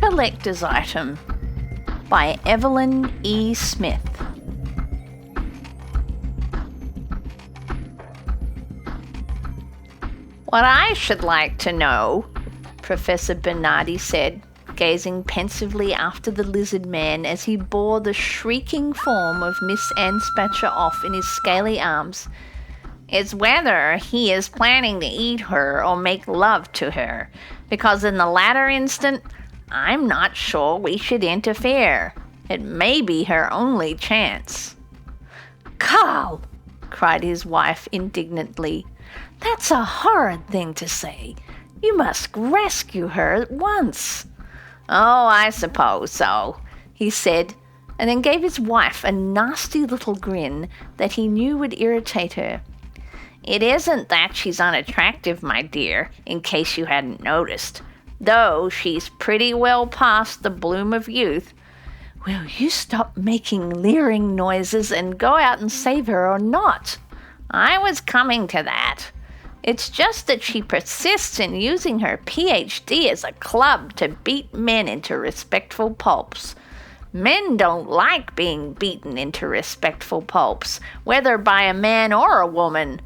collector's item by Evelyn E. Smith. What I should like to know, Professor Bernardi said, gazing pensively after the lizard man as he bore the shrieking form of Miss Anspatcher off in his scaly arms, is whether he is planning to eat her or make love to her, because in the latter instant, I'm not sure we should interfere. It may be her only chance. Carl, cried his wife indignantly, that's a horrid thing to say. You must rescue her at once. Oh, I suppose so, he said, and then gave his wife a nasty little grin that he knew would irritate her. It isn't that she's unattractive, my dear, in case you hadn't noticed, though she's pretty well past the bloom of youth. Will you stop making leering noises and go out and save her or not? I was coming to that. It's just that she persists in using her PhD as a club to beat men into respectful pulps. Men don't like being beaten into respectful pulps, whether by a man or a woman.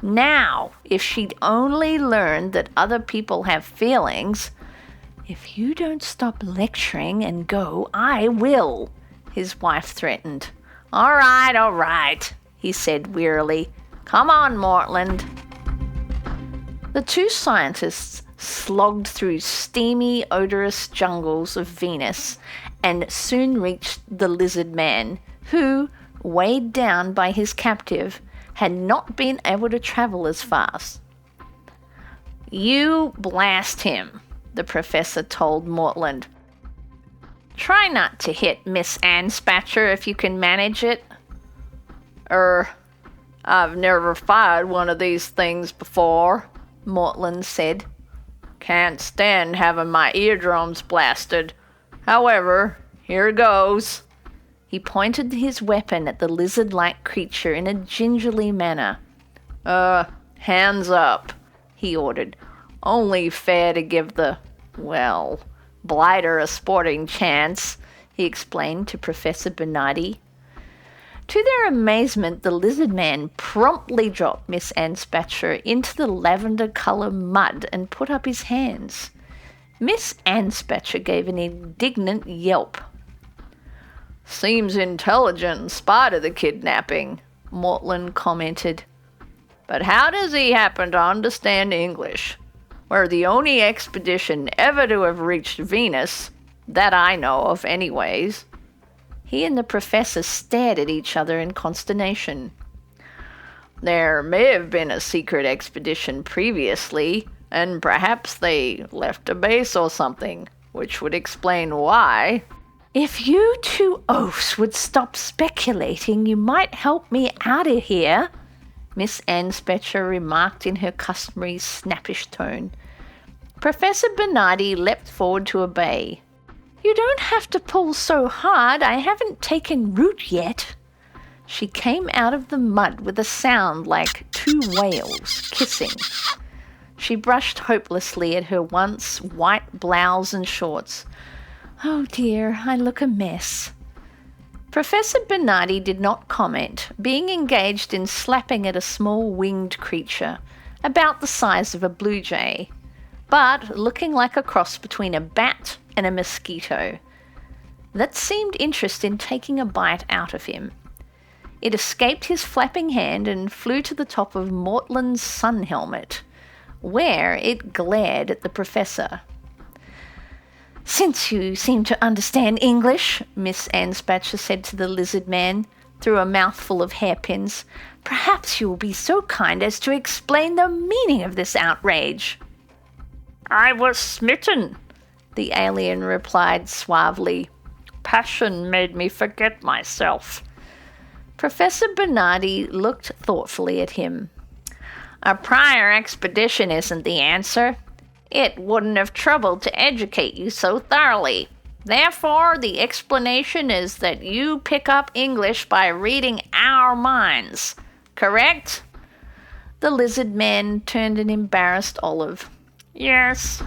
Now, if she'd only learned that other people have feelings... If you don't stop lecturing and go, I will, his wife threatened. All right, he said wearily. Come on, Mortland. The two scientists slogged through steamy, odorous jungles of Venus and soon reached the lizard man, who, weighed down by his captive, had not been able to travel as fast. You blast him, the professor told Mortland. Try not to hit Miss Anspatcher if you can manage it. I've never fired one of these things before, Mortland said. Can't stand having my eardrums blasted. However, here goes. He pointed his weapon at the lizard-like creature in a gingerly manner. Hands up, he ordered. Only fair to give the, blighter a sporting chance, he explained to Professor Bernardi. To their amazement, the lizard man promptly dropped Miss Anspatcher into the lavender-colour mud and put up his hands. Miss Anspatcher gave an indignant yelp. Seems intelligent in spite of the kidnapping, Mortland commented. But how does he happen to understand English? We're the only expedition ever to have reached Venus, that I know of anyways. He and the professor stared at each other in consternation. There may have been a secret expedition previously, and perhaps they left a base or something, which would explain why. If you two oafs would stop speculating, you might help me out of here, Miss Anspatcher remarked in her customary snappish tone. Professor Bernardi leapt forward to obey. You don't have to pull so hard. I haven't taken root yet. She came out of the mud with a sound like two whales kissing. She brushed hopelessly at her once white blouse and shorts. Oh dear, I look a mess. Professor Bernardi did not comment, being engaged in slapping at a small winged creature, about the size of a blue jay, but looking like a cross between a bat and a mosquito. That seemed interested in taking a bite out of him. It escaped his flapping hand and flew to the top of Mortland's sun helmet, where it glared at the professor. Since you seem to understand English, Miss Anspatcher said to the lizard man, through a mouthful of hairpins, perhaps you will be so kind as to explain the meaning of this outrage. I was smitten, the alien replied suavely. Passion made me forget myself. Professor Bernardi looked thoughtfully at him. A prior expedition isn't the answer. It wouldn't have troubled to educate you so thoroughly. Therefore, the explanation is that you pick up English by reading our minds. Correct? The lizard man turned an embarrassed olive. Yes.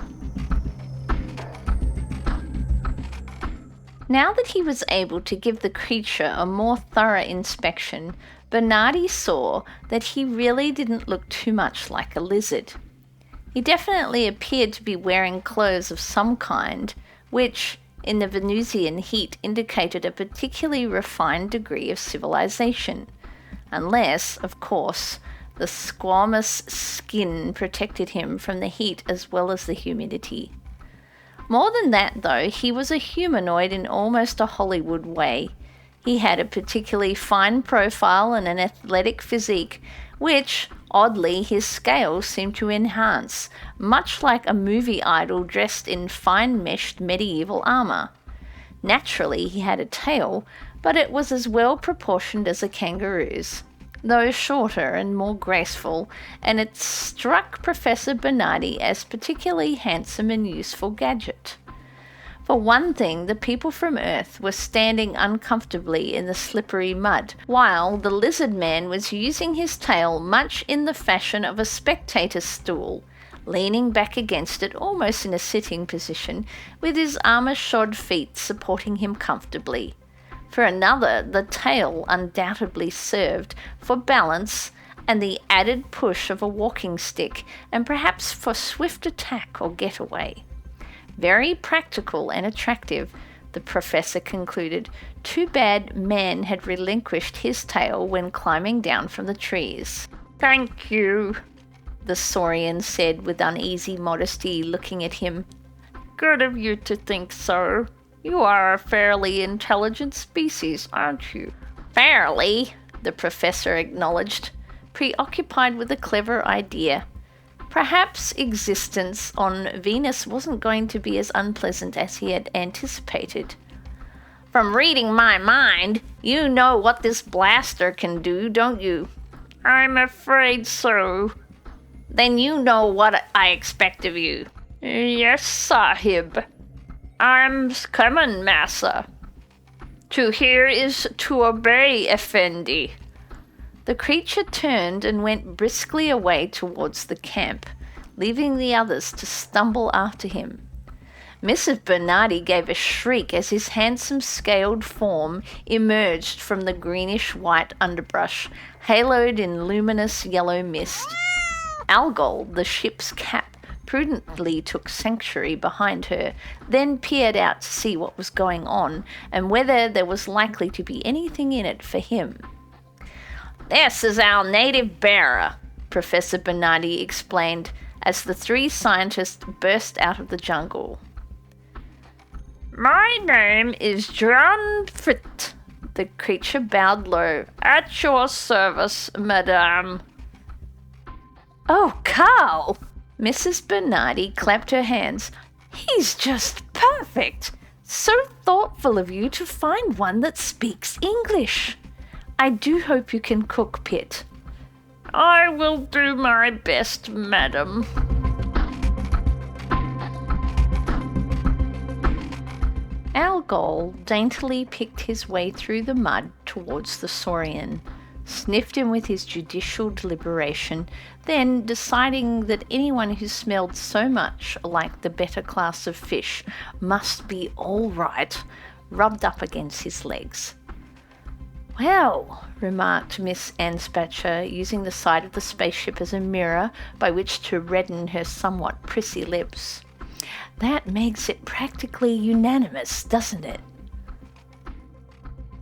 Now that he was able to give the creature a more thorough inspection, Bernardi saw that he really didn't look too much like a lizard. He definitely appeared to be wearing clothes of some kind, which, in the Venusian heat, indicated a particularly refined degree of civilization, unless, of course, the squamous skin protected him from the heat as well as the humidity. More than that, though, he was a humanoid in almost a Hollywood way. He had a particularly fine profile and an athletic physique, which, oddly, his scales seemed to enhance, much like a movie idol dressed in fine-meshed medieval armour. Naturally, he had a tail, but it was as well proportioned as a kangaroo's, though shorter and more graceful, and it struck Professor Bernardi as particularly handsome and useful gadget. For one thing, the people from Earth were standing uncomfortably in the slippery mud, while the lizard man was using his tail much in the fashion of a spectator stool, leaning back against it almost in a sitting position, with his armour-shod feet supporting him comfortably. For another, the tail undoubtedly served for balance and the added push of a walking stick, and perhaps for swift attack or getaway. Very practical and attractive, the professor concluded. Too bad man had relinquished his tail when climbing down from the trees. "Thank you," the saurian said with uneasy modesty, looking at him. "Good of you to think so. You are a fairly intelligent species, aren't you?" "Fairly," the professor acknowledged, preoccupied with a clever idea. Perhaps existence on Venus wasn't going to be as unpleasant as he had anticipated. "From reading my mind, you know what this blaster can do, don't you?" "I'm afraid so." "Then you know what I expect of you." "Yes, Sahib. I'm coming, massa." "To hear is to obey, Effendi." The creature turned and went briskly away towards the camp, leaving the others to stumble after him. Mrs. Bernardi gave a shriek as his handsome scaled form emerged from the greenish-white underbrush, haloed in luminous yellow mist. Algol, the ship's cap, prudently took sanctuary behind her, then peered out to see what was going on and whether there was likely to be anything in it for him. "This is our native bearer," Professor Bernardi explained as the three scientists burst out of the jungle. "My name is John Fritt." The creature bowed low. "At your service, madame." "Oh, Carl!" Mrs. Bernardi clapped her hands. "He's just perfect! So thoughtful of you to find one that speaks English. I do hope you can cook, Pitt." "I will do my best, madam." Algol daintily picked his way through the mud towards the saurian, sniffed him with his judicial deliberation, then, deciding that anyone who smelled so much like the better class of fish must be all right, rubbed up against his legs. "Well," remarked Miss Anspatcher, using the side of the spaceship as a mirror by which to redden her somewhat prissy lips, "that makes it practically unanimous, doesn't it?"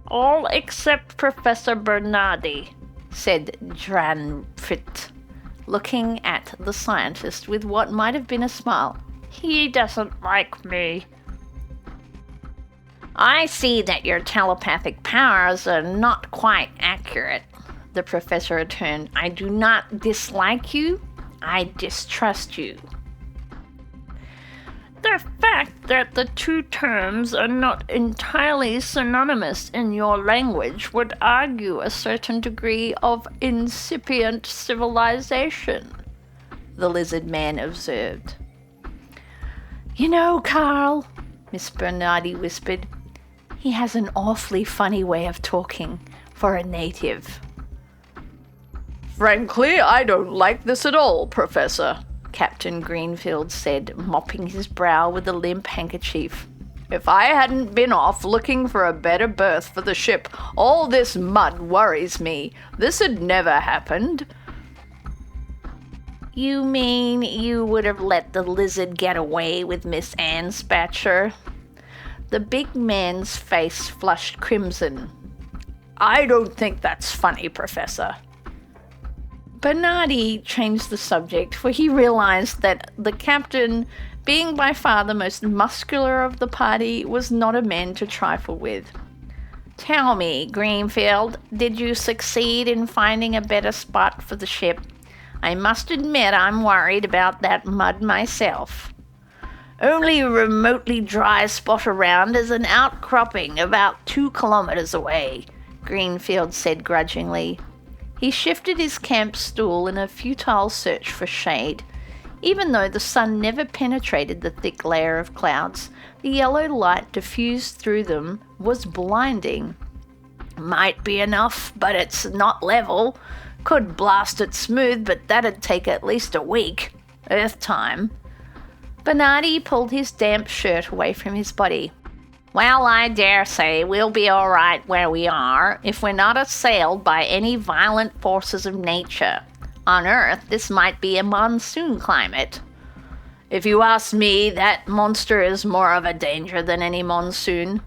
"All except Professor Bernardi," said Dranfrit, looking at the scientist with what might have been a smile. "He doesn't like me." "I see that your telepathic powers are not quite accurate," the professor returned. "I do not dislike you, I distrust you." "The fact that the two terms are not entirely synonymous in your language would argue a certain degree of incipient civilization," the lizard man observed. "You know, Carl," Miss Bernardi whispered, "he has an awfully funny way of talking for a native." "Frankly, I don't like this at all, Professor," Captain Greenfield said, mopping his brow with a limp handkerchief. If I hadn't been off looking for a better berth for the ship, all this mud worries me. This had never happened." "You mean you would have let the lizard get away with Miss Anspatcher?" The big man's face flushed crimson. "I don't think that's funny, Professor." Bernardi changed the subject, for he realized that the captain, being by far the most muscular of the party, was not a man to trifle with. "Tell me, Greenfield, did you succeed in finding a better spot for the ship? I must admit I'm worried about that mud myself." "Only a remotely dry spot around is an outcropping about 2 kilometers away," Greenfield said grudgingly. He shifted his camp stool in a futile search for shade. Even though the sun never penetrated the thick layer of clouds, the yellow light diffused through them was blinding. "Might be enough, but it's not level. Could blast it smooth, but that'd take at least a week. Earth time." Bernardi pulled his damp shirt away from his body. "Well, I dare say we'll be all right where we are if we're not assailed by any violent forces of nature. On Earth, this might be a monsoon climate." "If you ask me, that monster is more of a danger than any monsoon."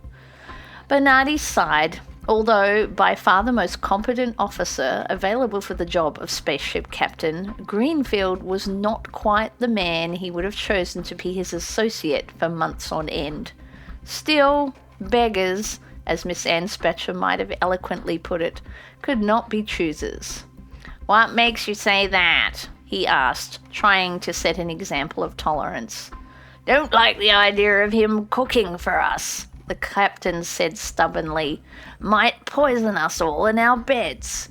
Bernardi sighed. Although by far the most competent officer available for the job of spaceship captain, Greenfield was not quite the man he would have chosen to be his associate for months on end. Still, beggars, as Miss Anspatcher might have eloquently put it, could not be choosers. "What makes you say that?" he asked, trying to set an example of tolerance. "Don't like the idea of him cooking for us," the captain said stubbornly. "Might poison us all in our beds."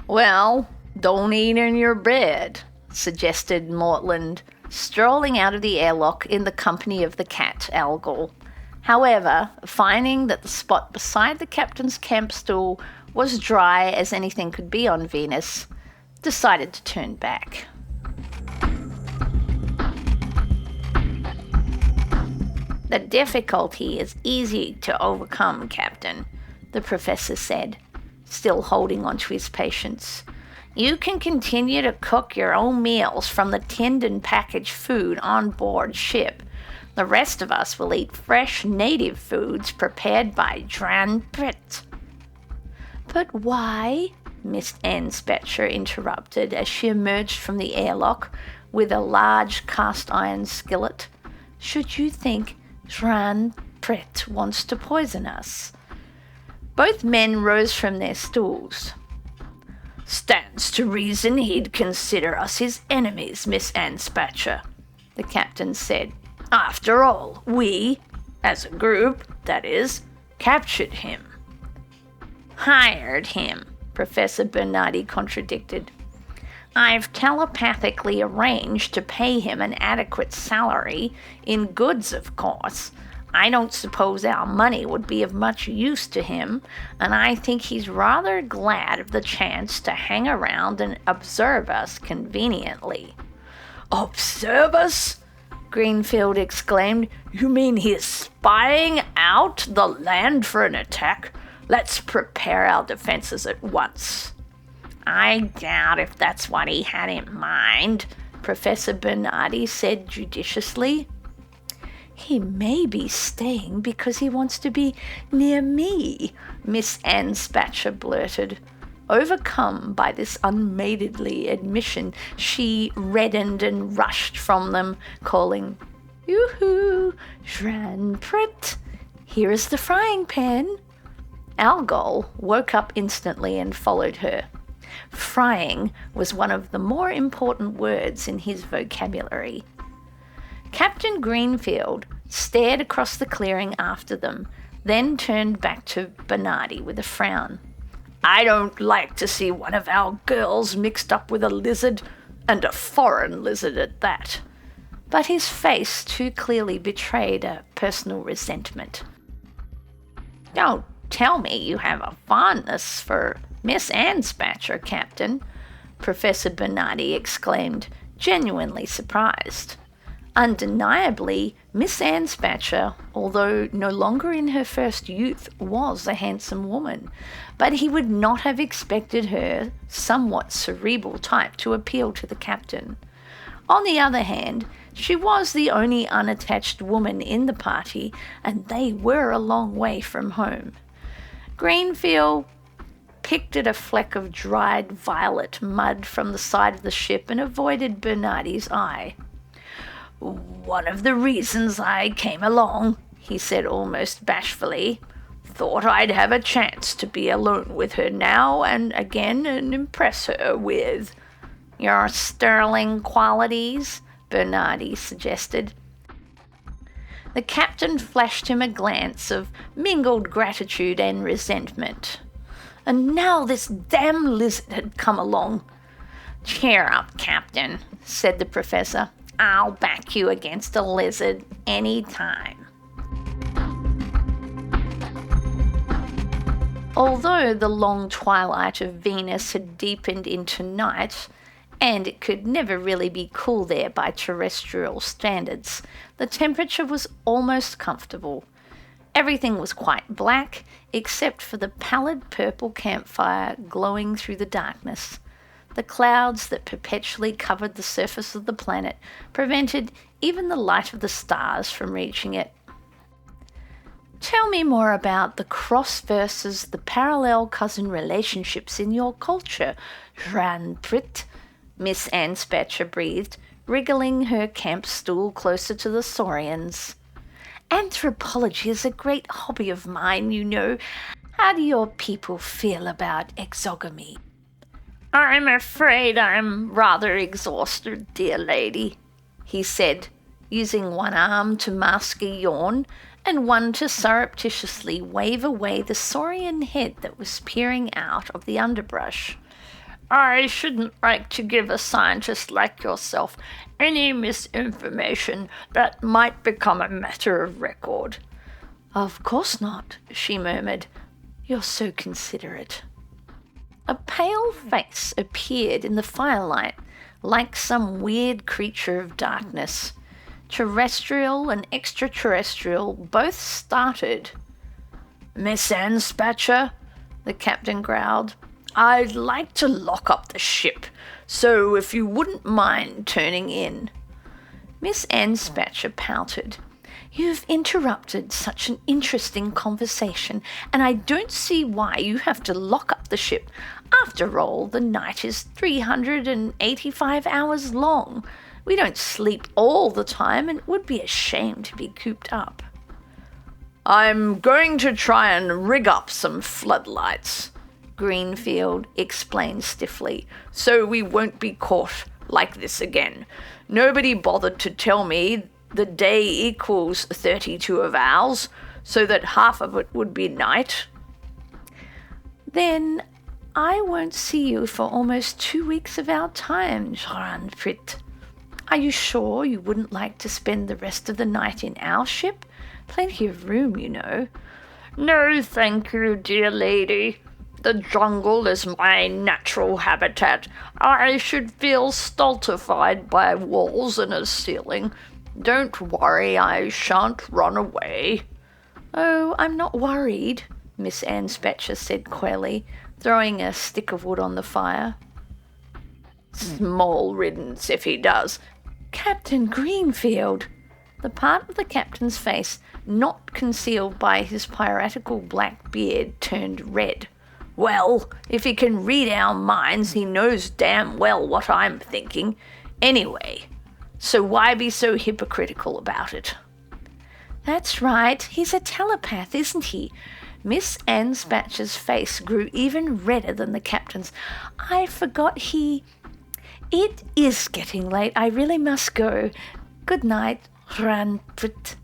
"Well, don't eat in your bed," suggested Mortland, strolling out of the airlock in the company of the cat Algol. However, finding that the spot beside the captain's camp stool was dry as anything could be on Venus, decided to turn back. "The difficulty is easy to overcome, Captain," the professor said, still holding on to his patience. "You can continue to cook your own meals from the tinned and packaged food on board ship. The rest of us will eat fresh native foods prepared by Dran Prit." "But why?" Miss Anspatcher interrupted as she emerged from the airlock with a large cast-iron skillet. "Should you think Dran Prit wants to poison us?" Both men rose from their stools. "Stands to reason he'd consider us his enemies, Miss Anspatcher," the captain said. "After all, we, as a group, that is, captured him." "Hired him," Professor Bernardi contradicted. "I've telepathically arranged to pay him an adequate salary, in goods, of course. I don't suppose our money would be of much use to him, and I think he's rather glad of the chance to hang around and observe us conveniently." "Observe us?" Greenfield exclaimed. "You mean he's spying out the land for an attack? Let's prepare our defenses at once." "I doubt if that's what he had in mind," Professor Bernardi said judiciously. "He may be staying because he wants to be near me," Miss Anspatcher blurted. Overcome by this unmaidenly admission, she reddened and rushed from them, calling, "Yoo-hoo, Dran Prit, here is the frying pan." Algol woke up instantly and followed her. Frying was one of the more important words in his vocabulary. Captain Greenfield stared across the clearing after them, then turned back to Bernardi with a frown. "I don't like to see one of our girls mixed up with a lizard, and a foreign lizard at that." But his face too clearly betrayed a personal resentment. "Don't tell me you have a fondness for Miss Anspatcher, Captain," Professor Bernardi exclaimed, genuinely surprised. Undeniably, Miss Anne Spatcher, although no longer in her first youth, was a handsome woman, but he would not have expected her somewhat cerebral type to appeal to the captain. On the other hand, she was the only unattached woman in the party, and they were a long way from home. Greenfield picked at a fleck of dried violet mud from the side of the ship and avoided Bernardi's eye. "One of the reasons I came along," he said almost bashfully. "Thought I'd have a chance to be alone with her now and again and impress her with—" "Your sterling qualities," Bernardi suggested. The captain flashed him a glance of mingled gratitude and resentment. And now this damn lizard had come along. "Cheer up, Captain," said the professor. "I'll back you against a lizard any time." Although the long twilight of Venus had deepened into night, and it could never really be cool there by terrestrial standards, the temperature was almost comfortable. Everything was quite black, except for the pallid purple campfire glowing through the darkness. The clouds that perpetually covered the surface of the planet prevented even the light of the stars from reaching it. "Tell me more about the cross versus the parallel cousin relationships in your culture, Ranprit," Miss Anne Spatcher breathed, wriggling her camp stool closer to the saurians. "Anthropology is a great hobby of mine, you know. How do your people feel about exogamy?" "I'm afraid I'm rather exhausted, dear lady," he said, using one arm to mask a yawn and one to surreptitiously wave away the saurian head that was peering out of the underbrush. "I shouldn't like to give a scientist like yourself any misinformation that might become a matter of record." "Of course not," she murmured. "You're so considerate." A pale face appeared in the firelight, like some weird creature of darkness. Terrestrial and extraterrestrial both started. "Miss Anne Spatcher," the captain growled, "I'd like to lock up the ship, so if you wouldn't mind turning in." Miss Anne Spatcher pouted. "You've interrupted such an interesting conversation, and I don't see why you have to lock up the ship. After all, the night is 385 hours long. We don't sleep all the time, and it would be a shame to be cooped up." "I'm going to try and rig up some floodlights," Greenfield explained stiffly, "so we won't be caught like this again. Nobody bothered to tell me the day equals 32 of ours, so that half of it would be night." "Then I won't see you for almost 2 weeks of our time, Ranprit. Are you sure you wouldn't like to spend the rest of the night in our ship? Plenty of room, you know." "No, thank you, dear lady. The jungle is my natural habitat. I should feel stultified by walls and a ceiling. Don't worry, I shan't run away." "Oh, I'm not worried," Miss Anne Spatcher said coyly, throwing a stick of wood on the fire. "Small riddance if he does." "Captain Greenfield!" The part of the captain's face not concealed by his piratical black beard turned red. "Well, if he can read our minds, he knows damn well what I'm thinking. Anyway, so why be so hypocritical about it?" "That's right, he's a telepath, isn't he?" Miss Anne Spatcher's face grew even redder than the captain's. "I forgot he—" "It is getting late. I really must go. Good night, Ranprit."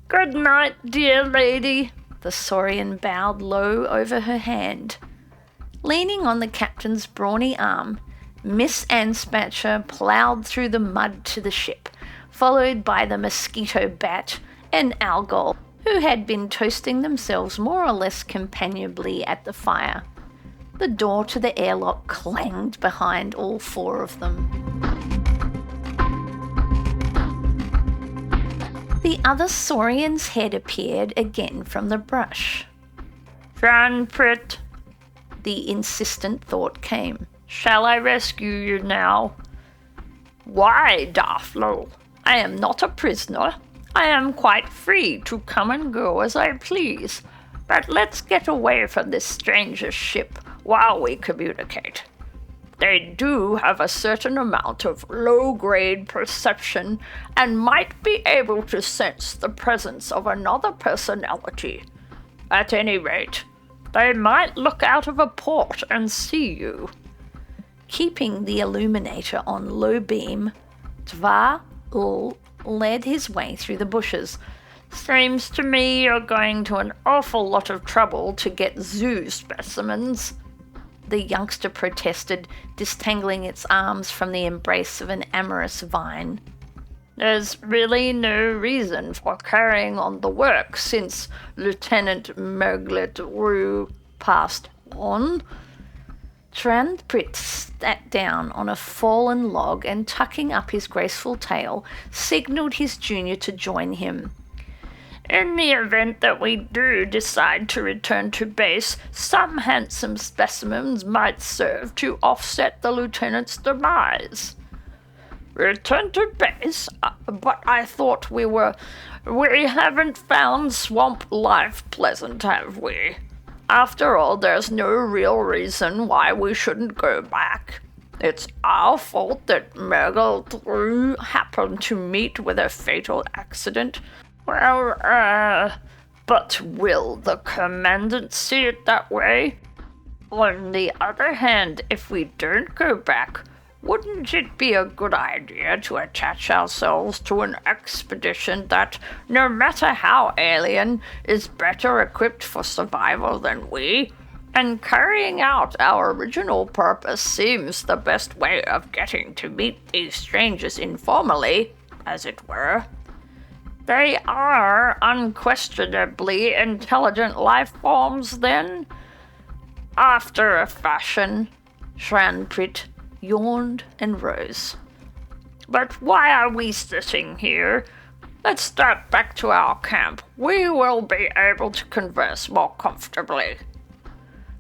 "Good night, dear lady." The saurian bowed low over her hand. Leaning on the captain's brawny arm, Miss Anne Spatcher ploughed through the mud to the ship, followed by the mosquito bat and Algol, who had been toasting themselves more or less companionably at the fire. The door to the airlock clanged behind all four of them. The other saurian's head appeared again from the brush. Franprit, The insistent thought came. shall I rescue you now? Why, Darflo? I am not a prisoner. I am quite free to come and go as I please. But let's get away from this stranger's ship while we communicate. They do have a certain amount of low-grade perception and might be able to sense the presence of another personality. At any rate, they might look out of a port and see you. Keeping the illuminator on low beam, Tva-ul led his way through the bushes. Seems to me you're going to an awful lot of trouble to get zoo specimens. The youngster protested, distangling its arms from the embrace of an amorous vine. There's really no reason for carrying on the work since Lieutenant Merglet Rue Passed on. Tranprit sat down on a fallen log and, tucking up his graceful tail, signalled his junior to join him. In the event that we do decide to return to base, some handsome specimens might serve to offset the lieutenant's demise. Return to base? But I thought we haven't found swamp life pleasant, have we? After all, there's no real reason why we shouldn't go back. It's our fault that Mergel happened to meet with a fatal accident. Well, but will the commandant see it that way? On the other hand, if we don't go back, wouldn't it be a good idea to attach ourselves to an expedition that, no matter how alien, is better equipped for survival than we? And carrying out our original purpose seems the best way of getting to meet these strangers informally, as it were. They are unquestionably intelligent life forms, then? After a fashion. Tranprit yawned and rose. But why are we sitting here? Let's start back to our camp. We will be able to converse more comfortably.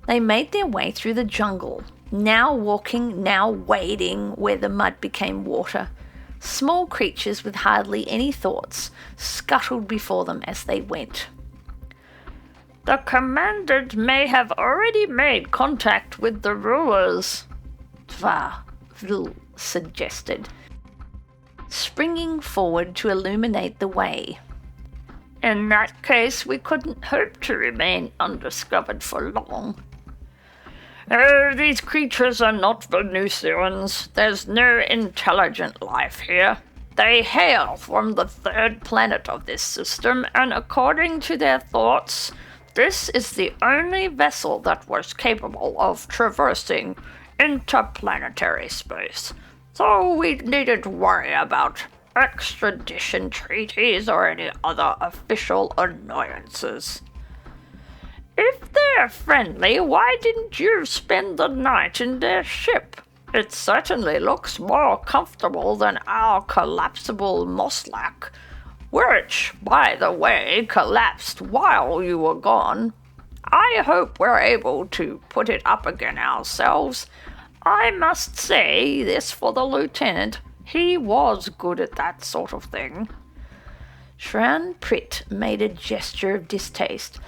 They made their way through the jungle, now walking, now wading where the mud became water. Small creatures with hardly any thoughts scuttled before them as they went. The commandant may have already made contact with the rulers, Tva-ul suggested, springing forward to illuminate the way. In that case, we couldn't hope to remain undiscovered for long. Oh, these creatures are not Venusians. There's no intelligent life here. They hail from the third planet of this system, and according to their thoughts, this is the only vessel that was capable of traversing interplanetary space. So we needn't worry about extradition treaties or any other official annoyances. If they're friendly, why didn't you spend the night in their ship? It certainly looks more comfortable than our collapsible Moslak, which, by the way, collapsed while you were gone. I hope we're able to put it up again ourselves. I must say this for the lieutenant. He was good at that sort of thing. Tranprit made a gesture of distaste.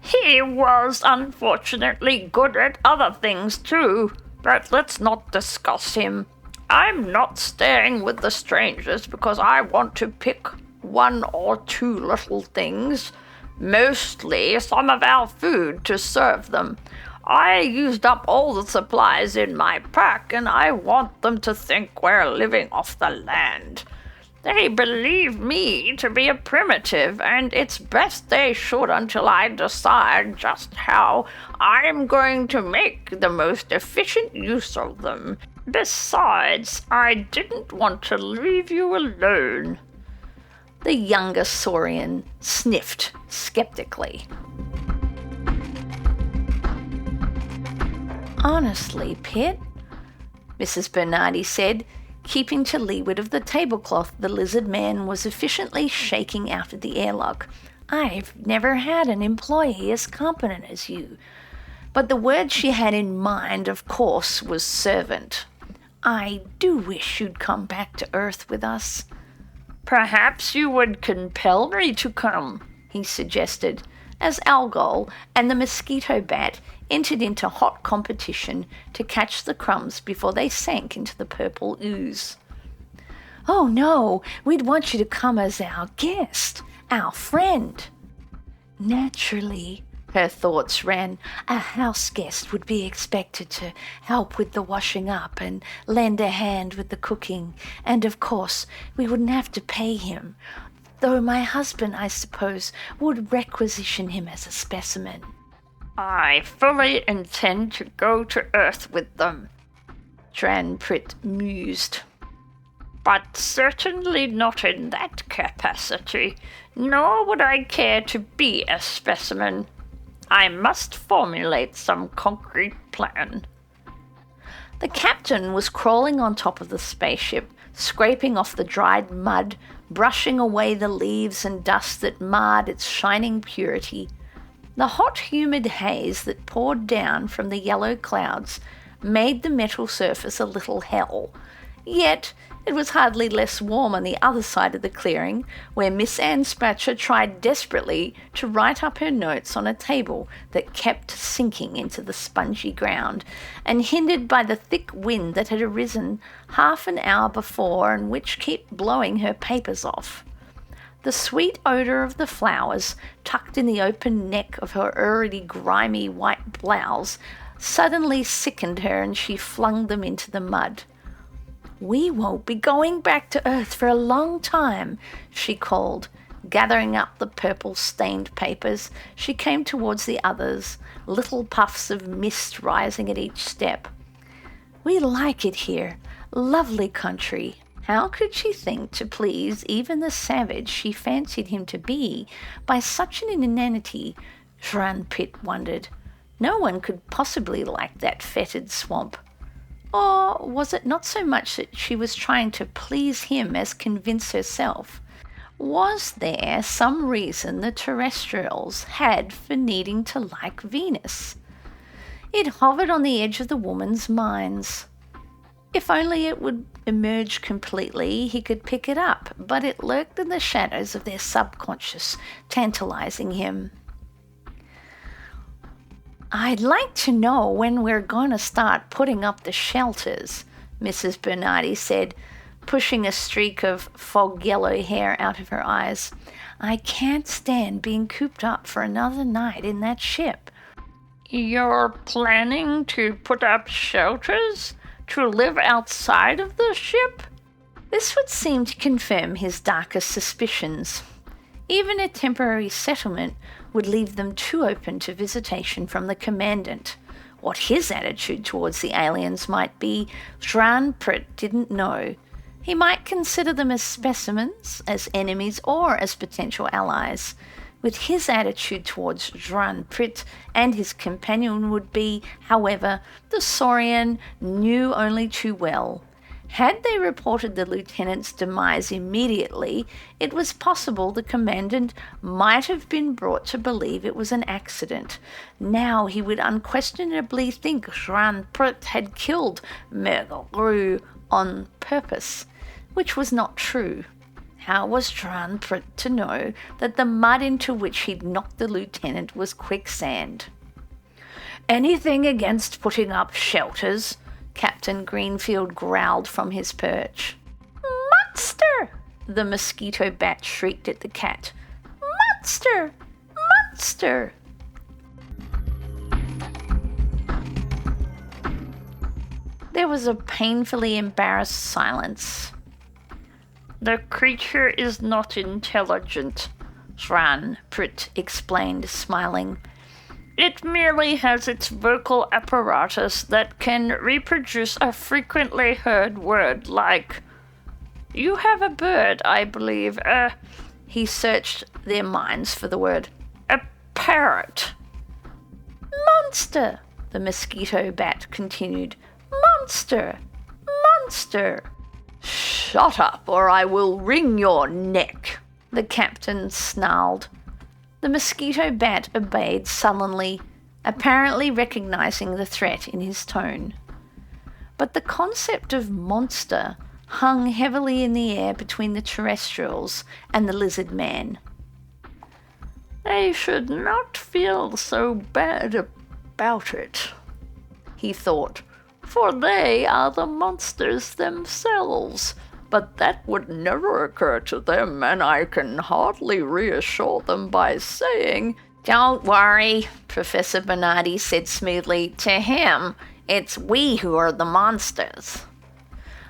He was unfortunately good at other things too, but let's not discuss him. I'm not staying with the strangers because I want to pick one or two little things, mostly some of our food, to serve them. I used up all the supplies in my pack, and I want them to think we're living off the land. They believe me to be a primitive, and it's best they should until I decide just how I'm going to make the most efficient use of them. Besides, I didn't want to leave you alone. The younger saurian sniffed skeptically. Honestly, Pet, Mrs. Bernardi said, Keeping to leeward of the tablecloth, the lizard man was efficiently shaking out of the airlock. "I've never had an employee as competent as you." But the word she had in mind, of course, was servant. "I do wish you'd come back to Earth with us." "Perhaps you would compel me to come," he suggested, as Algol and the mosquito bat entered into hot competition to catch the crumbs before they sank into the purple ooze. "Oh no, we'd want you to come as our guest, our friend." Naturally, her thoughts ran, a house guest would be expected to help with the washing up and lend a hand with the cooking, and of course we wouldn't have to pay him, though my husband, I suppose, would requisition him as a specimen. "I fully intend to go to Earth with them," Dranprit mused. "But certainly not in that capacity, nor would I care to be a specimen. I must formulate some concrete plan." The captain was crawling on top of the spaceship, scraping off the dried mud, brushing away the leaves and dust that marred its shining purity. The hot, humid haze that poured down from the yellow clouds made the metal surface a little hell. Yet it was hardly less warm on the other side of the clearing, where Miss Anne Spatcher tried desperately to write up her notes on a table that kept sinking into the spongy ground, and hindered by the thick wind that had arisen half an hour before and which kept blowing her papers off. The sweet odour of the flowers, tucked in the open neck of her already grimy white blouse, suddenly sickened her, and she flung them into the mud. "We won't be going back to Earth for a long time," she called. Gathering up the purple-stained papers, she came towards the others, little puffs of mist rising at each step. "We like it here. Lovely country." How could she think to please even the savage she fancied him to be by such an inanity? Dranprit wondered. No one could possibly like that fetid swamp. Or was it not so much that she was trying to please him as convince herself? Was there some reason the Terrestrials had for needing to like Venus? It hovered on the edge of the woman's minds. If only it would emerge completely, he could pick it up, but it lurked in the shadows of their subconscious, tantalizing him. "I'd like to know when we're going to start putting up the shelters," Mrs. Bernardi said, pushing a streak of fog-yellow hair out of her eyes. "I can't stand being cooped up for another night in that ship." "You're planning to put up shelters? To live outside of the ship?" This would seem to confirm his darkest suspicions. Even a temporary settlement would leave them too open to visitation from the commandant. What his attitude towards the aliens might be, Dranprit didn't know. He might consider them as specimens, as enemies, or as potential allies. With his attitude towards Dranprit and his companion would be, however, the Saurian knew only too well. Had they reported the lieutenant's demise immediately, it was possible the commandant might have been brought to believe it was an accident. Now he would unquestionably think Dranprit had killed Mergru on purpose, which was not true. How was Dranprit to know that the mud into which he'd knocked the lieutenant was quicksand? "Anything against putting up shelters?" Captain Greenfield growled from his perch. "Monster!" the mosquito bat shrieked at the cat. "Monster! Monster!" There was a painfully embarrassed silence. "The creature is not intelligent," Dranprit explained, smiling. "It merely has its vocal apparatus that can reproduce a frequently heard word like, you have a bird, I believe, He searched their minds for the word. a parrot." "Monster!" the mosquito bat continued. "Monster! Monster!" Shut up, or I will wring your neck, the captain snarled. The mosquito bat obeyed sullenly, apparently recognizing the threat in his tone. But the concept of monster hung heavily in the air between the terrestrials and the lizard man. They should not feel so bad about it, he thought, for they are the monsters themselves. But that would never occur to them, and I can hardly reassure them by saying, Don't worry, Professor Bernardi said smoothly. To him, it's we who are the monsters.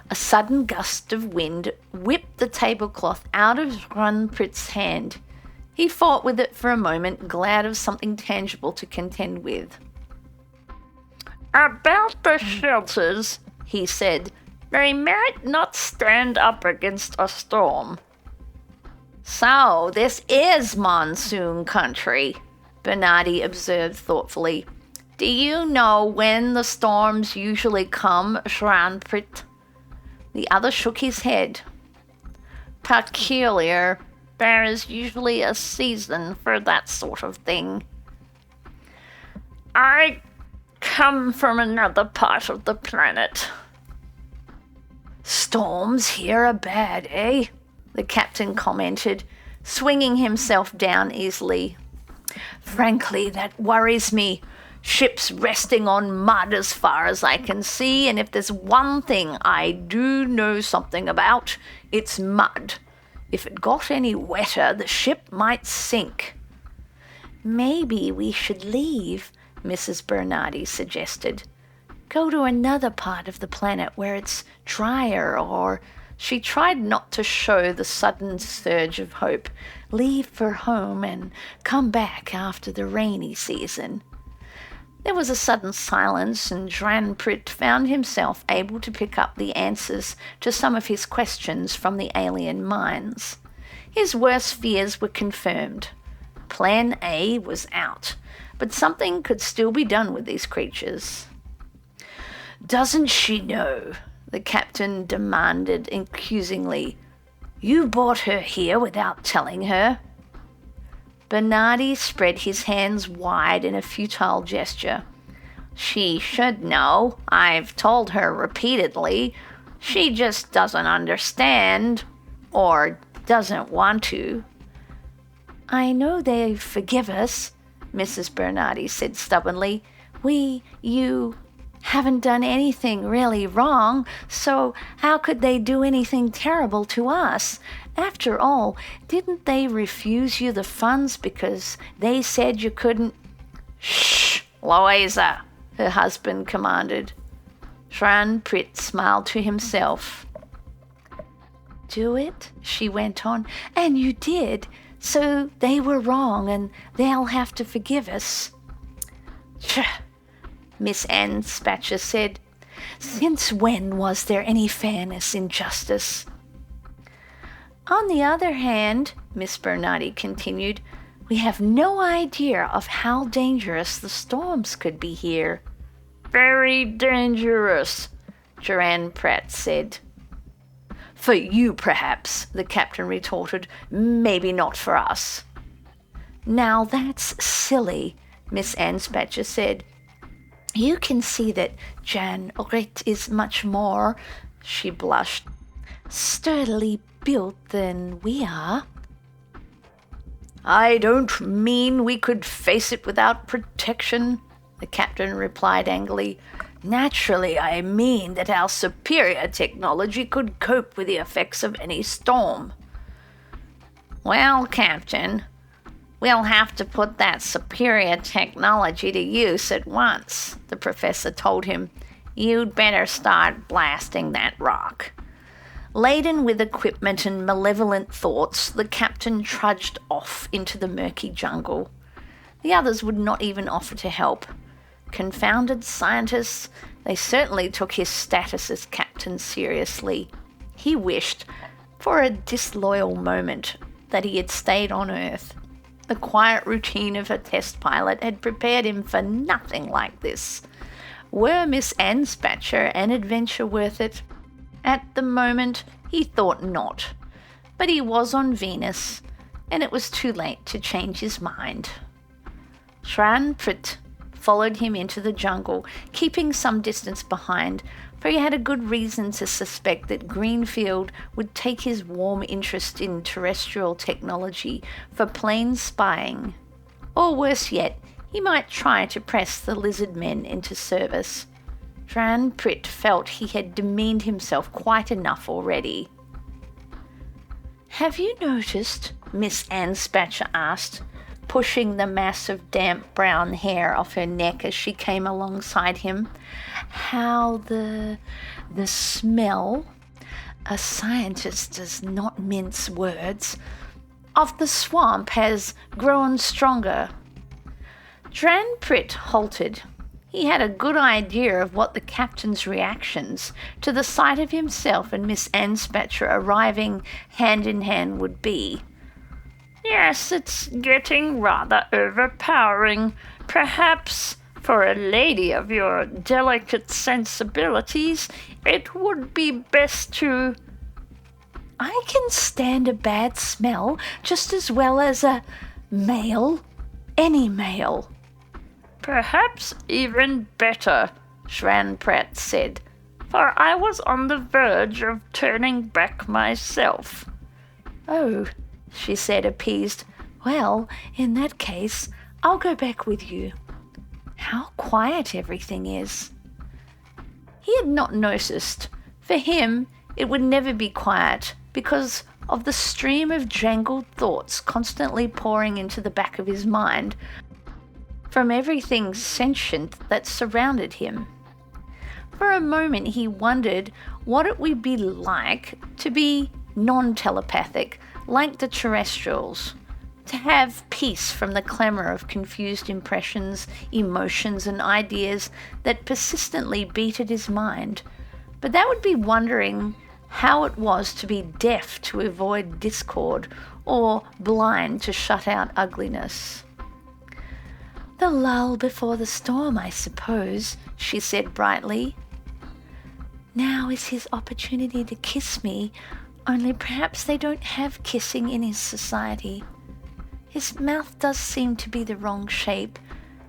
A sudden gust of wind whipped the tablecloth out of Runprit's hand. He fought with it for a moment, glad of something tangible to contend with. About the shelters, he said, they might not stand up against a storm. So, this is monsoon country, Bernardi observed thoughtfully. Do you know when the storms usually come, Runprit? The other shook his head. Peculiar. There is usually a season for that sort of thing. I come from another part of the planet. Storms here are bad, eh? The captain commented, swinging himself down easily. Frankly, that worries me. Ships resting on mud as far as I can see, and if there's one thing I do know something about, it's mud. If it got any wetter, the ship might sink. Maybe we should leave, Mrs. Bernardi suggested. Go to another part of the planet where it's drier, or... She tried not to show the sudden surge of hope. Leave for home and come back after the rainy season. There was a sudden silence, and Runprit found himself able to pick up the answers to some of his questions from the alien minds. His worst fears were confirmed. Plan A was out, but something could still be done with these creatures. Doesn't she know? The captain demanded accusingly. You brought her here without telling her? Bernardi spread his hands wide in a futile gesture. She should know. I've told her repeatedly. She just doesn't understand, or doesn't want to. I know they forgive us, Mrs. Bernardi said stubbornly. You haven't done anything really wrong, so how could they do anything terrible to us? After all, didn't they refuse you the funds because they said you couldn't? Shh, Louisa, her husband commanded. Runprit smiled to himself. Do it, she went on, and you did, so they were wrong and they'll have to forgive us. Tch, Miss Anne Spatcher said. Since when was there any fairness in justice? On the other hand, Miss Bernardi continued, we have no idea of how dangerous the storms could be here. Very dangerous, Joanne Pratt said. For you, perhaps, the captain retorted. Maybe not for us. Now that's silly, Miss Anne Spatcher said. You can see that Jan Rit is much more, she blushed, sturdily built than we are. I don't mean we could face it without protection, the captain replied angrily. Naturally, I mean that our superior technology could cope with the effects of any storm. Well, Captain, we'll have to put that superior technology to use at once, the professor told him. You'd better start blasting that rock. Laden with equipment and malevolent thoughts, the captain trudged off into the murky jungle. The others would not even offer to help. Confounded scientists, they certainly took his status as captain seriously. He wished, for a disloyal moment, that he had stayed on Earth. The quiet routine of a test pilot had prepared him for nothing like this. Were Miss Anne Spatcher an adventure worth it? At the moment, He thought not, but he was on Venus, and it was too late to change his mind. Schran-Prit followed him into the jungle, keeping some distance behind, for he had a good reason to suspect that Greenfield would take his warm interest in terrestrial technology for plain spying. Or worse yet, he might try to press the lizard men into service. Schran-Prit felt he had demeaned himself quite enough already. "Have you noticed," Miss Anspatcher asked, pushing the mass of damp brown hair off her neck as she came alongside him, "how the smell, a scientist does not mince words, of the swamp has grown stronger?" Schran-Prit halted. He had a good idea of what the captain's reactions to the sight of himself and Miss Anspatcher arriving hand in hand would be. "Yes, it's getting rather overpowering. Perhaps, for a lady of your delicate sensibilities, it would be best to—" "I can stand a bad smell just as well as a male, any male." "Perhaps even better," Schran-Prit said, "for I was on the verge of turning back myself." "Oh," she said, appeased. "Well, in that case, I'll go back with you. How quiet everything is." He had not noticed. For him, it would never be quiet because of the stream of jangled thoughts constantly pouring into the back of his mind from everything sentient that surrounded him. For a moment he wondered what it would be like to be non-telepathic, like the terrestrials, to have peace from the clamour of confused impressions, emotions and ideas that persistently beat at his mind. But that would be wondering how it was to be deaf to avoid discord or blind to shut out ugliness. "The lull before the storm, I suppose," she said brightly. "Now is his opportunity to kiss me, only perhaps they don't have kissing in his society. His mouth does seem to be the wrong shape,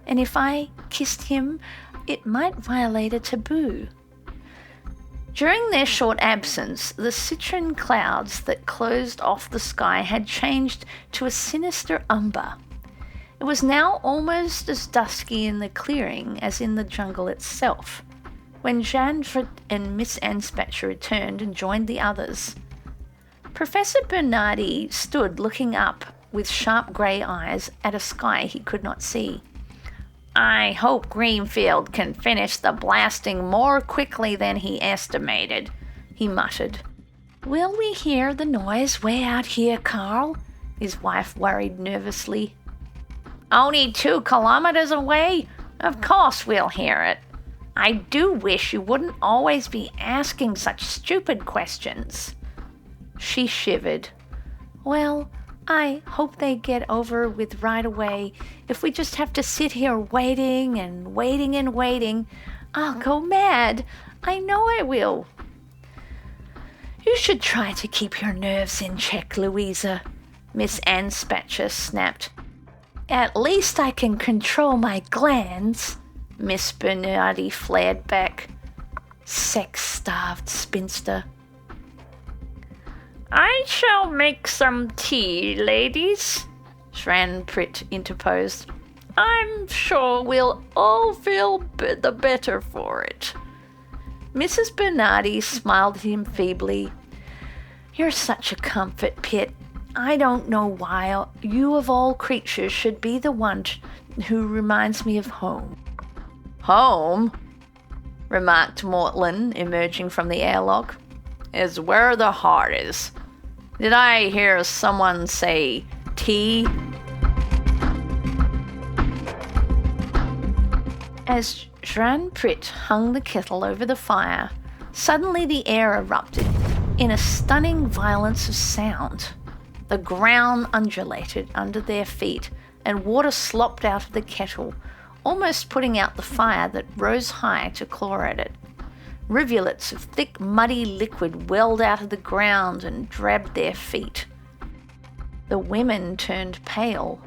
and if I kissed him, it might violate a taboo." During their short absence, the citron clouds that closed off the sky had changed to a sinister umber. It was now almost as dusky in the clearing as in the jungle itself, when Schran-Prit and Miss Anspatcher returned and joined the others. Professor Bernardi stood looking up with sharp grey eyes at a sky he could not see. "I hope Greenfield can finish the blasting more quickly than he estimated," he muttered. "Will we hear the noise way out here, Carl?" his wife worried nervously. "Only 2 kilometers away? Of course we'll hear it. I do wish you wouldn't always be asking such stupid questions." She shivered. "Well, I hope they get over with right away. If we just have to sit here waiting and waiting and waiting, I'll go mad. I know I will." "You should try to keep your nerves in check, Louisa," Miss Anspatcher snapped. "At least I can control my glands," Miss Bernardi flared back. "Sex-starved spinster." "I shall make some tea, ladies," Schran-Prit interposed. "I'm sure we'll all feel the better for it." Mrs. Bernardi smiled at him feebly. "You're such a comfort, Pitt. I don't know why you of all creatures should be the one who reminds me of home." "Home," remarked Mortlin, emerging from the airlock, "is where the heart is. Did I hear someone say tea?" As Schran-Prit hung the kettle over the fire, suddenly the air erupted in a stunning violence of sound. The ground undulated under their feet, and water slopped out of the kettle, almost putting out the fire that rose high to claw at it. Rivulets of thick, muddy liquid welled out of the ground and drabbed their feet. The women turned pale.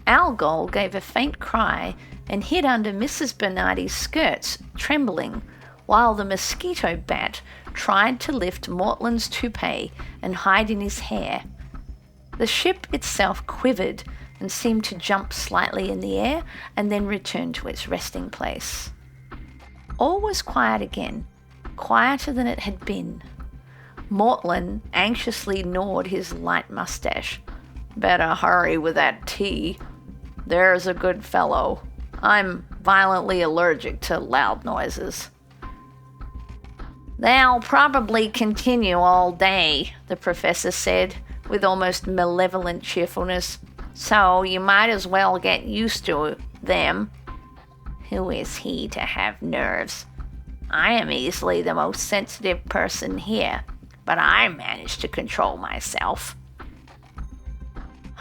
Algol gave a faint cry and hid under Mrs. Bernardi's skirts, trembling, while the mosquito bat tried to lift Mortland's toupee and hide in his hair. The ship itself quivered and seemed to jump slightly in the air and then return to its resting place. All was quiet again, quieter than it had been. Mortland anxiously gnawed his light mustache. "Better hurry with that tea. There's a good fellow. I'm violently allergic to loud noises." "They'll probably continue all day," the professor said, with almost malevolent cheerfulness. "So you might as well get used to them. Who is he to have nerves? I am easily the most sensitive person here, but I manage to control myself."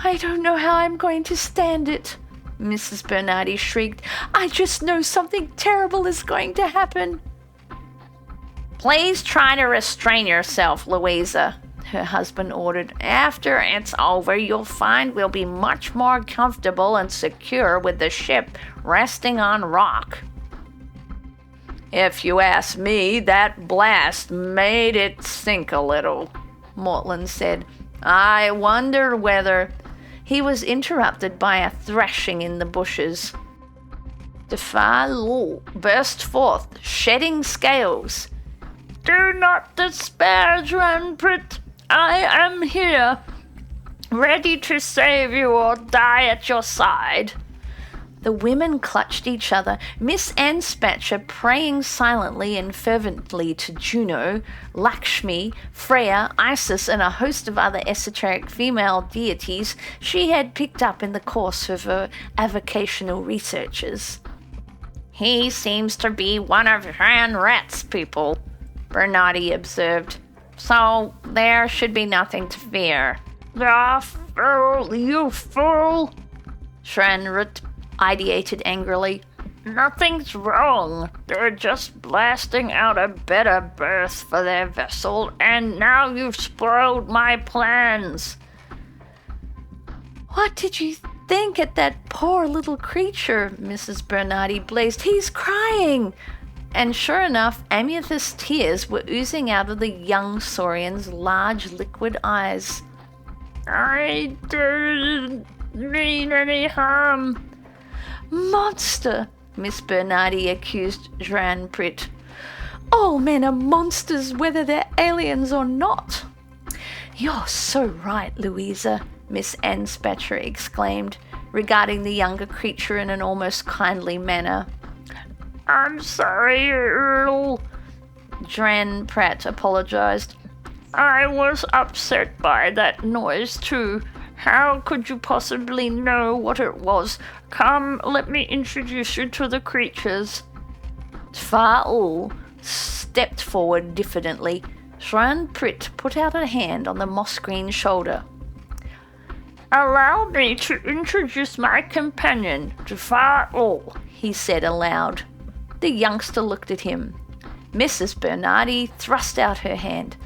"I don't know how I'm going to stand it," Mrs. Bernardi shrieked. "I just know something terrible is going to happen." "Please try to restrain yourself, Louisa," her husband ordered. "After it's over, you'll find we'll be much more comfortable and secure with the ship resting on rock." "If you ask me, that blast made it sink a little," Mortland said. "I wonder whether—" He was interrupted by a thrashing in the bushes. Tfal burst forth, shedding scales. "Do not despair, Dranprit. I am here, ready to save you or die at your side." The women clutched each other, Miss Anspatcher praying silently and fervently to Juno, Lakshmi, Freya, Isis, and a host of other esoteric female deities she had picked up in the course of her avocational researches. "He seems to be one of Ran Rat's people," Bernardi observed. "So there should be nothing to fear." "Ah, fool, you fool!" Shranrut ideated angrily. "Nothing's wrong. They're just blasting out a better berth for their vessel, and now you've spoiled my plans." "What did you think at that poor little creature?" Mrs. Bernardi blazed. "He's crying!" And sure enough, amethyst tears were oozing out of the young Saurian's large liquid eyes. "I didn't mean any harm." "Monster!" Miss Bernardi accused Dranprit. "All men are monsters, whether they're aliens or not." "You're so right, Louisa," Miss Anspatcher exclaimed, regarding the younger creature in an almost kindly manner. "I'm sorry, Earl," Dranprat apologized. "I was upset by that noise too. How could you possibly know what it was? Come, let me introduce you to the creatures." Tfa'ul stepped forward diffidently. Dranprit put out a hand on the moss-green shoulder. "Allow me to introduce my companion, Tfa'ul," he said aloud. The youngster looked at him. Mrs. Bernardi thrust out her hand.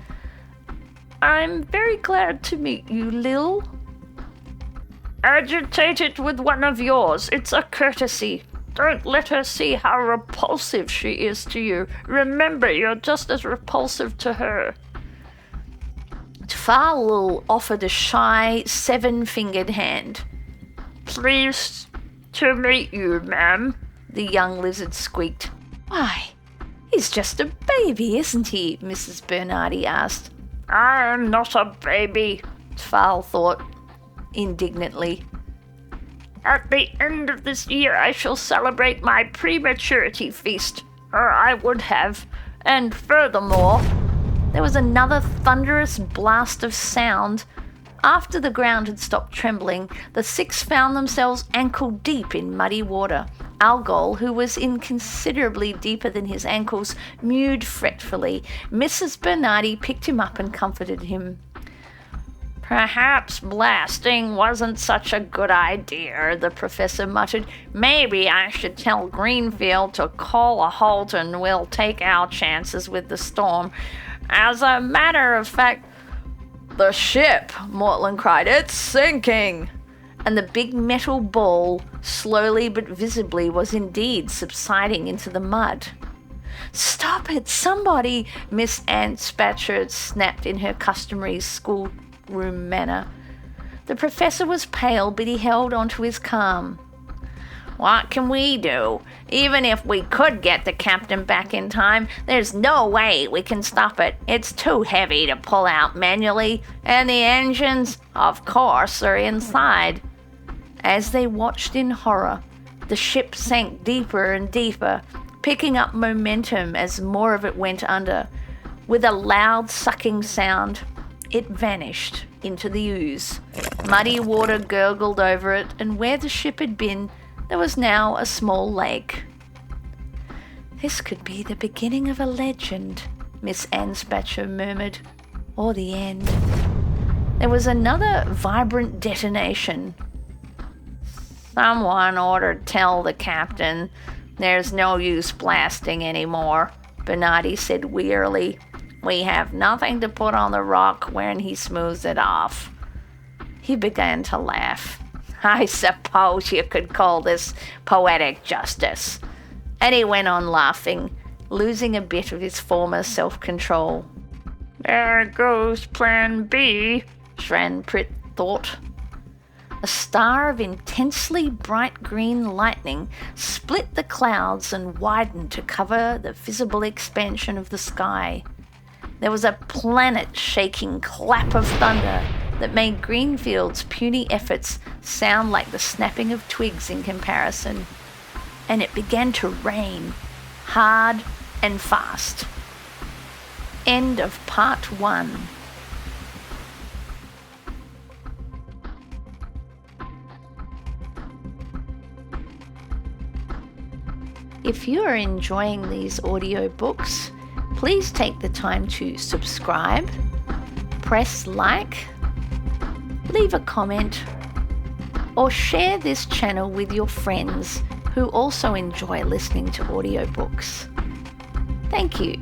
"I'm very glad to meet you, Lil." "Agitate it with one of yours. It's a courtesy. Don't let her see how repulsive she is to you. Remember, you're just as repulsive to her." Tfa'ul offered a shy, seven-fingered hand. "Pleased to meet you, ma'am," the young lizard squeaked. "Why, he's just a baby, isn't he?" Mrs. Bernardi asked. "I am not a baby," Tfa'ul thought indignantly. "At the end of this year I shall celebrate my prematurity feast, or I would have, and furthermore—" There was another thunderous blast of sound. After the ground had stopped trembling, the six found themselves ankle-deep in muddy water. Algol, who was in considerably deeper than his ankles, mewed fretfully. Mrs. Bernardi picked him up and comforted him. Perhaps blasting wasn't such a good idea, the professor muttered. Maybe I should tell Greenfield to call a halt and we'll take our chances with the storm. As a matter of fact, "The ship!" Mortland cried. "It's sinking!" And the big metal ball, slowly but visibly, was indeed subsiding into the mud. "Stop it, somebody!" Miss Ann Spatcher snapped in her customary schoolroom manner. The professor was pale, but he held on to his calm. "What can we do? Even if we could get the captain back in time, there's no way we can stop it. It's too heavy to pull out manually, and the engines, of course, are inside." As they watched in horror, the ship sank deeper and deeper, picking up momentum as more of it went under. With a loud sucking sound, it vanished into the ooze. Muddy water gurgled over it, and where the ship had been, there was now a small lake. "This could be the beginning of a legend," Miss Ann Spatcher murmured, "or the end." There was another vibrant detonation. "Someone ought to tell the captain there's no use blasting anymore," Bernardi said wearily. "We have nothing to put on the rock when he smooths it off." He began to laugh. "I suppose you could call this poetic justice." And he went on laughing, losing a bit of his former self-control. "There goes Plan B," Shran Pritt thought. A star of intensely bright green lightning split the clouds and widened to cover the visible expansion of the sky. There was a planet-shaking clap of thunder that made Greenfield's puny efforts sound like the snapping of twigs in comparison. And it began to rain, hard and fast. End of part 1. If you are enjoying these audiobooks, please take the time to subscribe, press like, leave a comment, or share this channel with your friends who also enjoy listening to audiobooks. Thank you.